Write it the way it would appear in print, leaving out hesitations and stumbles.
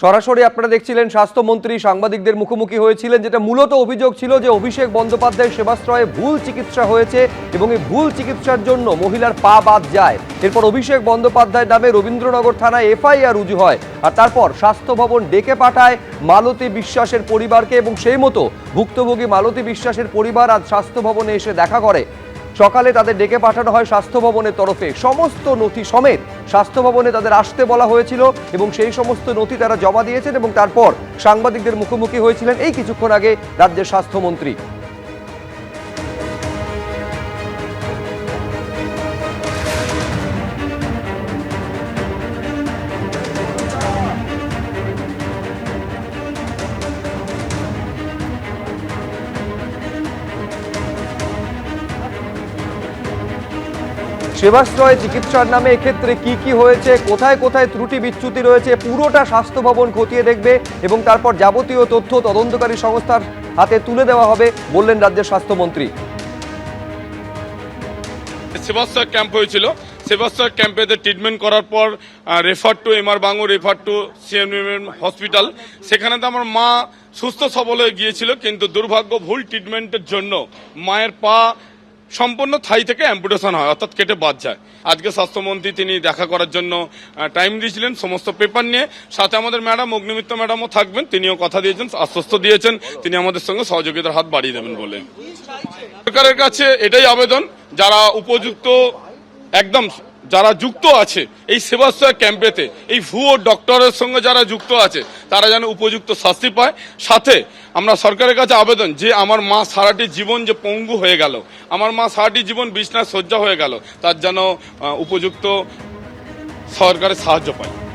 সরাসরি আপনারা দেখছিলেন স্বাস্থ্যমন্ত্রী সাংবাদিকদের মুখোমুখি হয়েছিলেন, যেটা মূলত অভিযোগ ছিল যে অভিষেক বন্দ্যোপাধ্যায়ের সেবাশ্রয়ে ভুল চিকিৎসা হয়েছে এবং এই ভুল চিকিৎসার জন্য মহিলার পা বাদ যায়। এরপর অভিষেক বন্দ্যোপাধ্যায়ের নামে রবীন্দ্রনগর থানায় এফআইআর রুজু হয়, আর তারপর স্বাস্থ্য ভবন ডেকে পাঠায় মালতী বিশ্বাসের পরিবারকে এবং সেই মতো ভুক্তভোগী মালতী বিশ্বাসের পরিবার আজ স্বাস্থ্য ভবনে এসে দেখা করে। সকালে তাদের ডেকে পাঠানো হয় স্বাস্থ্য ভবনের তরফে, সমস্ত নথি সমেত স্বাস্থ্য ভবনে তাদের আসতে বলা হয়েছিল এবং সেই সমস্ত নথি তারা জমা দিয়েছেন এবং তারপর সাংবাদিকদের মুখোমুখি হয়েছিলেন এই কিছুক্ষণ আগে রাজ্যের স্বাস্থ্যমন্ত্রী। সেবাশ্রয় চিকিৎসার নামে এক্ষেত্রে কি কি হয়েছে, কোথায় কোথায় ত্রুটি বিচ্যুতি রয়েছে, পুরোটা স্বাস্থ্য ভবন খতিয়ে দেখবে এবং তারপর যাবতীয় তথ্য তদন্তকারী সংস্থার হাতে তুলে দেওয়া হবে বললেন রাজ্যের স্বাস্থ্যমন্ত্রী। সেবাশ্রয় ক্যাম্প হয়েছিল, সেবাশ্রয় ক্যাম্পেতে ট্রিটমেন্ট করার পর refer to MR Bangur, refer to CMM hospital. সেখানে তো আমার মা সুস্থ সবল হয়ে গিয়েছিল, কিন্তু দুর্ভাগ্য ভুল ট্রিটমেন্টের জন্য মায়ের পা সম্পূর্ণ থাই থেকে অ্যাম্পুটেশন হয়, অর্থাৎ কেটে বাদ যায়। আজকে স্বাস্থ্যমন্ত্রী তিনি দেখা করার জন্য টাইম দিয়েছিলেন সমস্ত পেপার নিয়ে, সাথে আমাদের ম্যাডাম অগ্নিমিত্র ম্যাডামও থাকবেন, তিনিও কথা দিয়েছেন, আশ্বস্ত দিয়েছেন তিনি আমাদের সঙ্গে সহযোগিতার হাত বাড়িয়ে দেবেন বলে। সরকারের কাছে এটাই আবেদন, যারা উপযুক্ত একদম যারা যুক্ত আছে এই সেবাশ্রয় ক্যাম্পেতে, এই ভুয়ো ডক্টরের সঙ্গে যারা যুক্ত আছে তারা যেন উপযুক্ত শাস্তি পায়। সাথে আমরা সরকারের কাছে আবেদন, যে আমার মা সারাটি জীবন যে পঙ্গু হয়ে গেল, আমার মা সারাটি জীবন বিছনায় শয্যা হয়ে গেল, তার যেন উপযুক্ত সরকারের সাহায্য পায়।